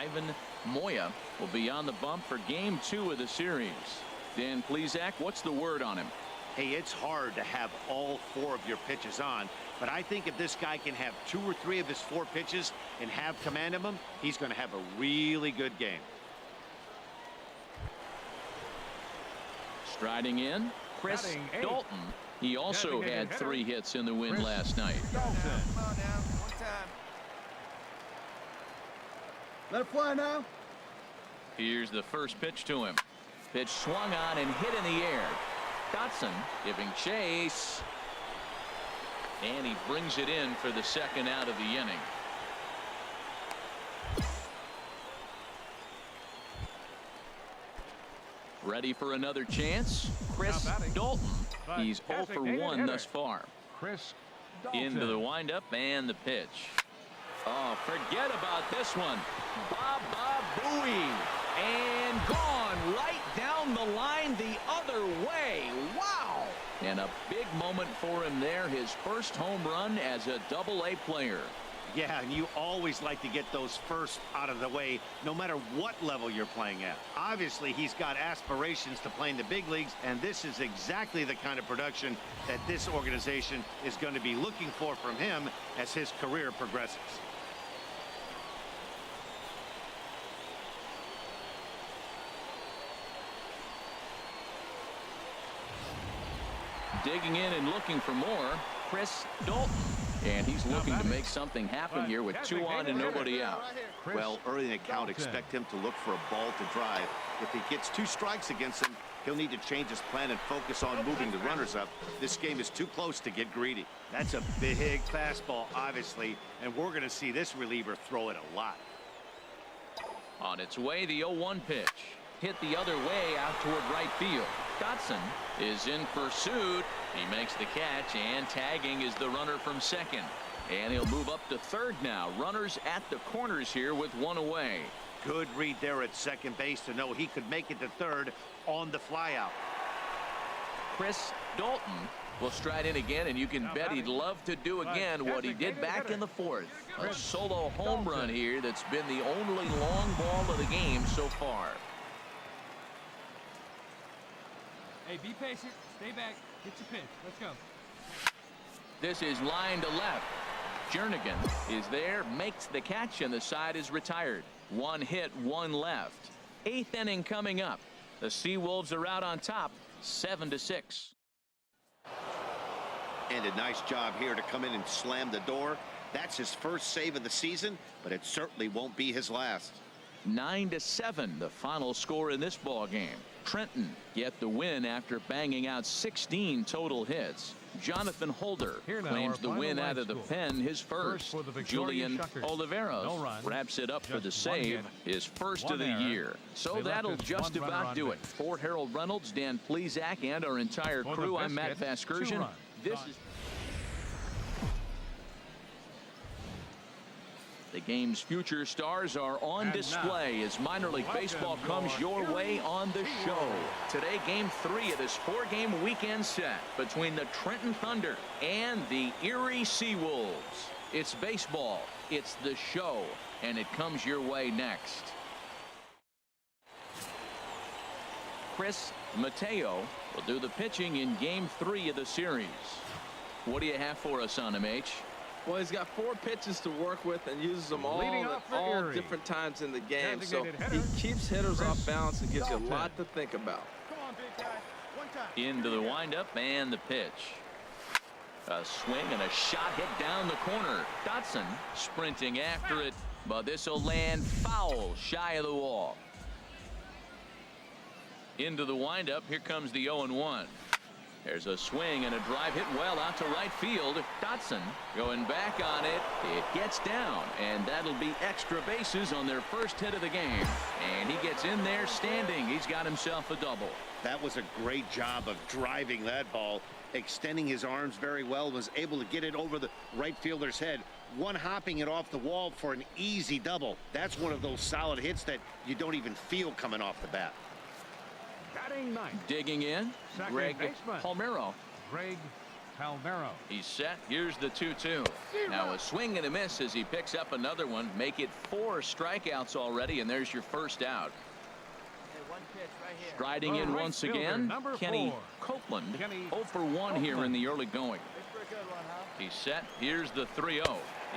Ivan Moya will be on the bump for game 2 of the series. Dan Plesac, what's the word on him? Hey, it's hard to have all 4 of your pitches on, but I think if this guy can have 2 or 3 of his 4 pitches and have command of them, he's going to have a really good game. Striding in, Chris Dalton. He also had 3 hits in the win last night. Come on now, one time. Let it fly now. Here's the first pitch to him. Pitch swung on and hit in the air. Dotson giving chase. And he brings it in for the second out of the inning. Ready for another chance? Chris Dalton. He's 0 for 1 thus far. Chris Dalton. Into the windup and the pitch. Oh, forget about this one. Baba Booey. And gone right down the line the other way. Wow. And a big moment for him there. His first home run as a Double-A player. Yeah, and you always like to get those first out of the way, no matter what level you're playing at. Obviously, he's got aspirations to play in the big leagues, and this is exactly the kind of production that this organization is going to be looking for from him as his career progresses. Digging in and looking for more, Chris Dalton. And he's looking to make something happen here with 2 on and nobody out. Well, early in the count, expect him to look for a ball to drive. If he gets 2 strikes against him, he'll need to change his plan and focus on moving the runners up. This game is too close to get greedy. That's a big fastball, obviously, and we're going to see this reliever throw it a lot. On its way, the 0-1 pitch. Hit the other way out toward right field. Dotson is in pursuit. He makes the catch, and tagging is the runner from second. And he'll move up to third now. Runners at the corners here with 1 away. Good read there at second base to know he could make it to third on the flyout. Chris Dalton will stride in again, and you can bet he'd love to do again what he did back in the 4th. A solo home run here that's been the only long ball of the game so far. Hey, be patient. Stay back. Get your pitch. Let's go. This is line to left. Jernigan is there, makes the catch, and the side is retired. 1 hit, 1 left. 8th inning coming up. The Seawolves are out on top, 7-6. And a nice job here to come in and slam the door. That's his first save of the season, but it certainly won't be his last. 9-7, the final score in this ball game. Trenton get the win after banging out 16 total hits. Jonathan Holder claims the win out of the pen, his first. Julian Oliveros wraps it up for the save, his first of the year. So that'll just about do it. For Harold Reynolds, Dan Plesac, and our entire crew, I'm Matt Vasgersian. This is the game's future stars are on display as minor league baseball comes your way on the show. Today, game 3 of this 4-game weekend set between the Trenton Thunder and the Erie Seawolves. It's baseball, it's the show, and it comes your way next. Chris Mateo will do the pitching in game 3 of the series. What do you have for us on him, H? Well, he's got 4 pitches to work with and uses them all at different times in the game. So he keeps hitters off balance and gives you a lot to think about. Come on, big guy. One time. Into the windup and the pitch. A swing and a shot hit down the corner. Dotson sprinting after it, but this will land foul shy of the wall. Into the windup. Here comes the 0-1. There's a swing and a drive hit well out to right field. Dotson going back on it. It gets down, and that'll be extra bases on their first hit of the game. And he gets in there standing. He's got himself a double. That was a great job of driving that ball, extending his arms very well, was able to get it over the right fielder's head, one-hopping it off the wall for an easy double. That's one of those solid hits that you don't even feel coming off the bat. Batting ninth. Digging in, Greg Palmero. Greg He's set. Here's the 2-2. Now a swing and a miss as he picks up another one. Make it 4 strikeouts already, and there's your first out. Striding in once again, Kenny Copeland, 0 for 1 here in the early going. He's set. Here's the 3-0.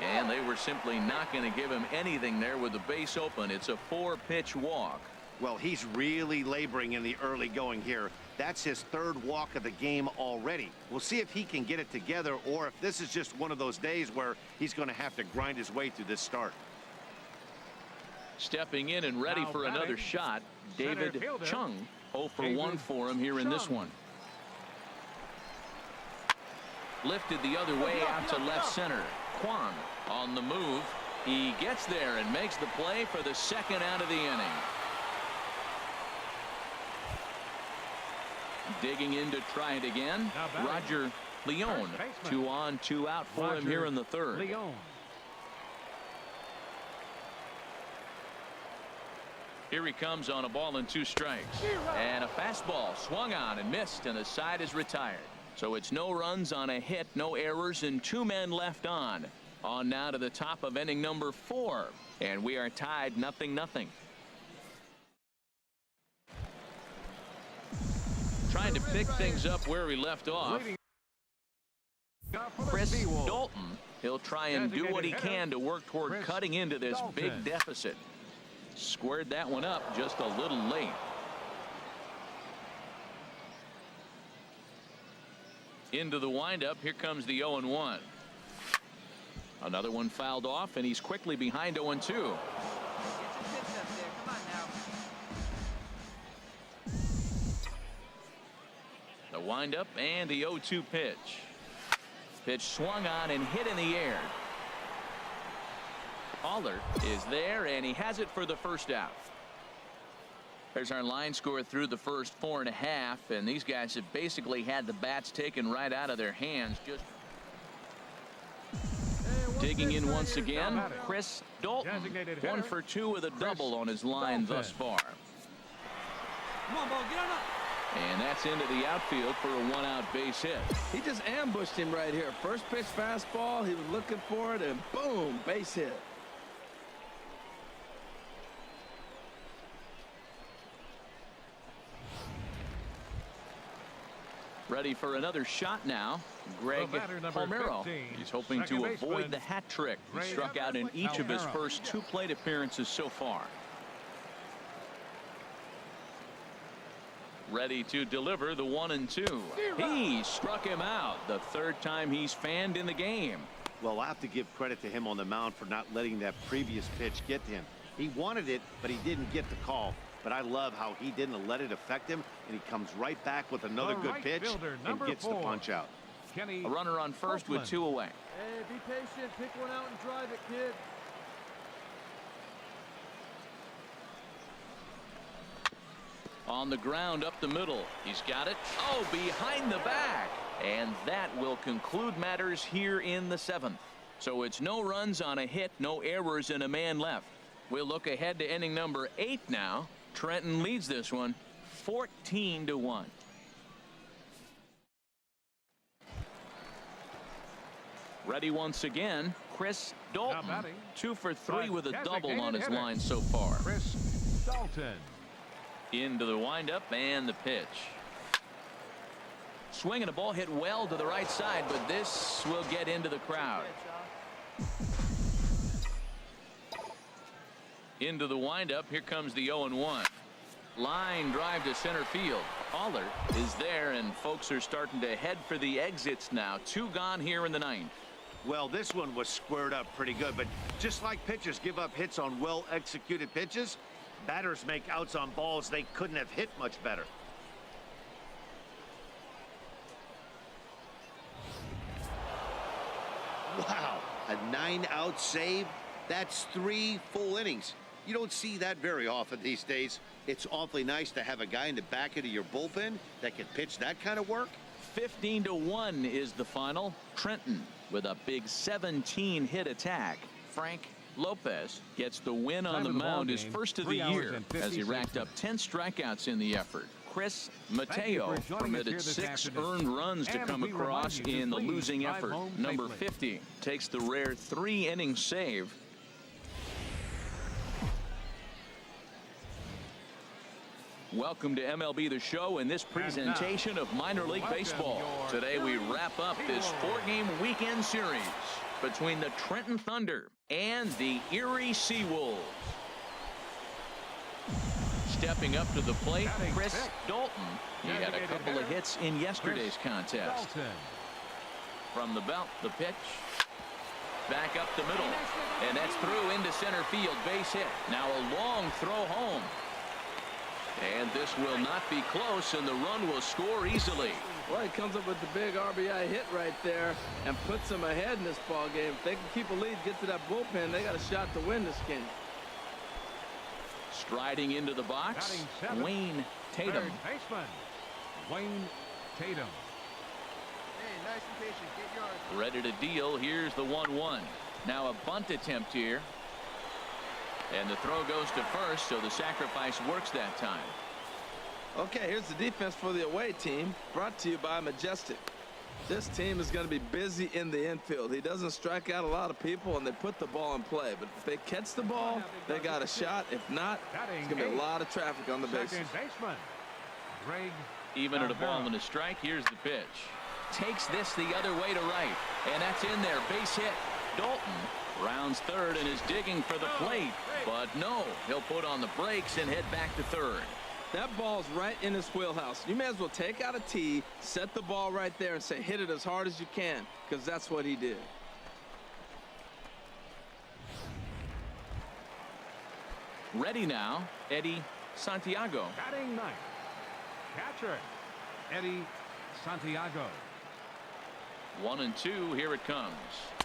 And they were simply not going to give him anything there with the base open. It's a 4-pitch walk. Well, he's really laboring in the early going here. That's his 3rd walk of the game already. We'll see if he can get it together or if this is just one of those days where he's going to have to grind his way through this start. Stepping in and ready for another shot, David Chung. 0 for 1 for him here in this one. Lifted the other way out to left center. Kwan on the move. He gets there and makes the play for the 2nd out of the inning. Digging in to try it again, Roger Leone. 2 on, 2 out for him here in the 3rd. Here he comes on a ball and 2 strikes. And a fastball swung on and missed, and the side is retired. So it's no runs on a hit, no errors, and 2 men left on. On now to the top of inning number 4. And we are tied 0-0. Trying to pick things up where we left off. Chris Dalton. He'll try and do what he can to work toward cutting into this big deficit. Squared that one up just a little late. Into the windup. Here comes the 0-1. Another one fouled off, and he's quickly behind 0-2. The windup and the 0-2 pitch. Pitch swung on and hit in the air. Aller is there, and he has it for the 1st out. There's our line score through the first 4.5, and these guys have basically had the bats taken right out of their hands. Just digging in once again, Chris Dalton. 1 for 2 with a double on his line thus far. Come on, ball, get on up. And that's into the outfield for a 1-out base hit. He just ambushed him right here. First pitch fastball. He was looking for it, and boom, base hit. Ready for another shot now. Greg Palmero. He's hoping to avoid the hat trick. He struck out in each of his first 2 plate appearances so far. Ready to deliver the 1-2. He struck him out. The 3rd time he's fanned in the game. Well, I'll have to give credit to him on the mound for not letting that previous pitch get to him. He wanted it, but he didn't get the call. But I love how he didn't let it affect him, and he comes right back with another good pitch and gets the punch out. A runner on first with 2 away. Hey, be patient. Pick one out and drive it, kid. On the ground up the middle. He's got it. Oh, behind the back. And that will conclude matters here in the 7th. So it's no runs on a hit, no errors, and a man left. We'll look ahead to inning number 8 now. Trenton leads this one 14-1. Ready once again, Chris Dalton. 2 for 3 with a double on his line so far. Chris Dalton. Into the windup and the pitch. Swing and a ball hit well to the right side, but this will get into the crowd. Into the windup. Here comes the 0-1. Line drive to center field. Aller is there, and folks are starting to head for the exits now. 2 gone here in the 9th. Well, this one was squared up pretty good, but just like pitchers give up hits on well-executed pitches, batters make outs on balls they couldn't have hit much better. Wow, a 9-out save? That's 3 full innings. You don't see that very often these days. It's awfully nice to have a guy in the back end of your bullpen that can pitch that kind of work. 15-1 is the final. Trenton with a big 17-hit attack. Frank Lopez gets the win on the mound, his first of the year, as he racked up 10 strikeouts in the effort. Chris Mateo permitted 6 earned runs to come across in the losing effort. Number 50 takes the rare 3-inning save. Welcome to MLB The Show and this presentation of minor league baseball. Today we wrap up this 4-game weekend series between the Trenton Thunder and the Erie Seawolves. Stepping up to the plate, Chris Dalton. He had a couple of hits in yesterday's contest. From the belt, the pitch. Back up the middle. And that's through into center field. Base hit. Now a long throw home. And this will not be close, and the run will score easily. Well, he comes up with the big RBI hit right there and puts them ahead in this ball game. If they can keep a lead, get to that bullpen, they got a shot to win this game. Striding into the box, Wayne Tatum. Baseman, Wayne Tatum. Hey, nice and patient. Get yours. Ready to deal. Here's the 1-1. Now a bunt attempt here. And the throw goes to first, so the sacrifice works that time. Okay, here's the defense for the away team, brought to you by Majestic. This team is going to be busy in the infield. He doesn't strike out a lot of people, and they put the ball in play. But if they catch the ball, they got a shot. If not, it's going to be a lot of traffic on the bases. Baseman, Greg. Even at a ball and a strike, here's the pitch. Takes this the other way to right, and that's in there. Base hit. Dalton rounds third and is digging for the plate, but no, he'll put on the brakes and head back to third. That ball's right in his wheelhouse. You may as well take out a tee, set the ball right there, and say hit it as hard as you can, because that's what he did. Ready now, Eddie Santiago. Batting ninth, catcher, Eddie Santiago. 1-2, here it comes.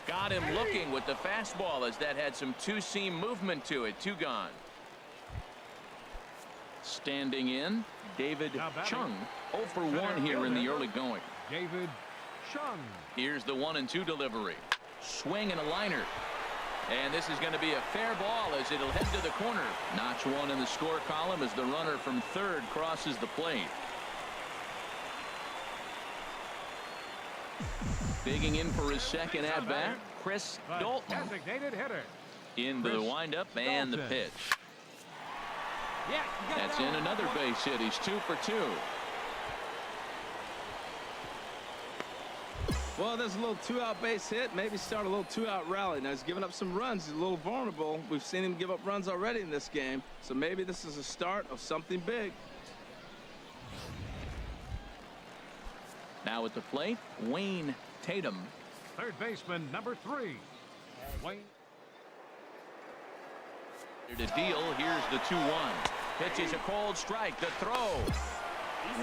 Got him looking with the fastball as that had some two-seam movement to it. 2 gone. Standing in, David Chung. 0 for 1 here in the early going. David Chung. Here's the 1-2 delivery. Swing and a liner. And this is going to be a fair ball as it'll head to the corner. Notch 1 in the score column as the runner from third crosses the plate. Digging in for his second at-bat, Chris Dalton. Designated hitter. Into the windup and the pitch. That's in another base hit. He's 2 for 2. Well, there's a little 2-out base hit. Maybe start a little 2-out rally. Now he's giving up some runs. He's a little vulnerable. We've seen him give up runs already in this game. So maybe this is a start of something big. Now at the plate, Wayne Tatum. Third baseman, number 3. Wayne. To deal, here's the 2-1. Pitch is a cold strike. The throw.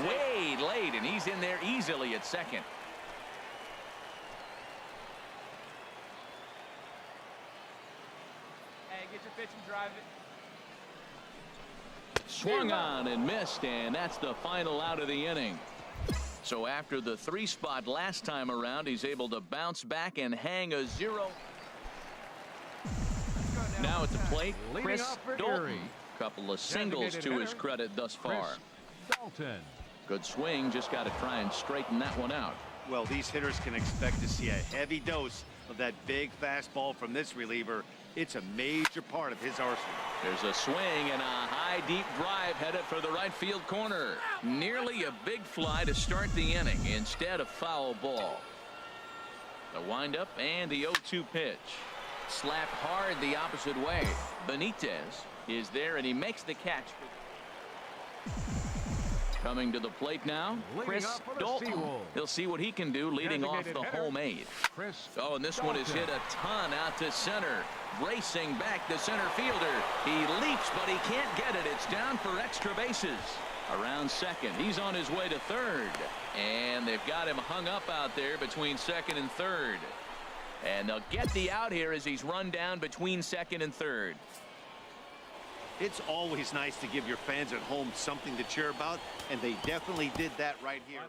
Way late, and he's in there easily at second. Hey, get your pitch and drive it. Swung on and missed, and that's the final out of the inning. So after the 3 spot last time around, he's able to bounce back and hang a 0. Now at the plate, Chris Dalton. Couple of singles to his credit thus far. Dalton. Good swing, just got to try and straighten that one out. Well, these hitters can expect to see a heavy dose of that big fastball from this reliever. It's a major part of his arsenal. There's a swing and a high deep drive headed for the right field corner. Nearly a big fly to start the inning. Instead, a foul ball. The windup and the 0-2 pitch. Slapped hard the opposite way. Benitez is there and he makes the catch. Coming to the plate now, Chris Dalton. He'll see what he can do leading off the home 8. Oh, and this one is hit a ton out to center. Racing back the center fielder. He leaps, but he can't get it. It's down for extra bases. Around second. He's on his way to third. And they've got him hung up out there between second and third. And they'll get the out here as he's run down between second and third. It's always nice to give your fans at home something to cheer about, and they definitely did that right here.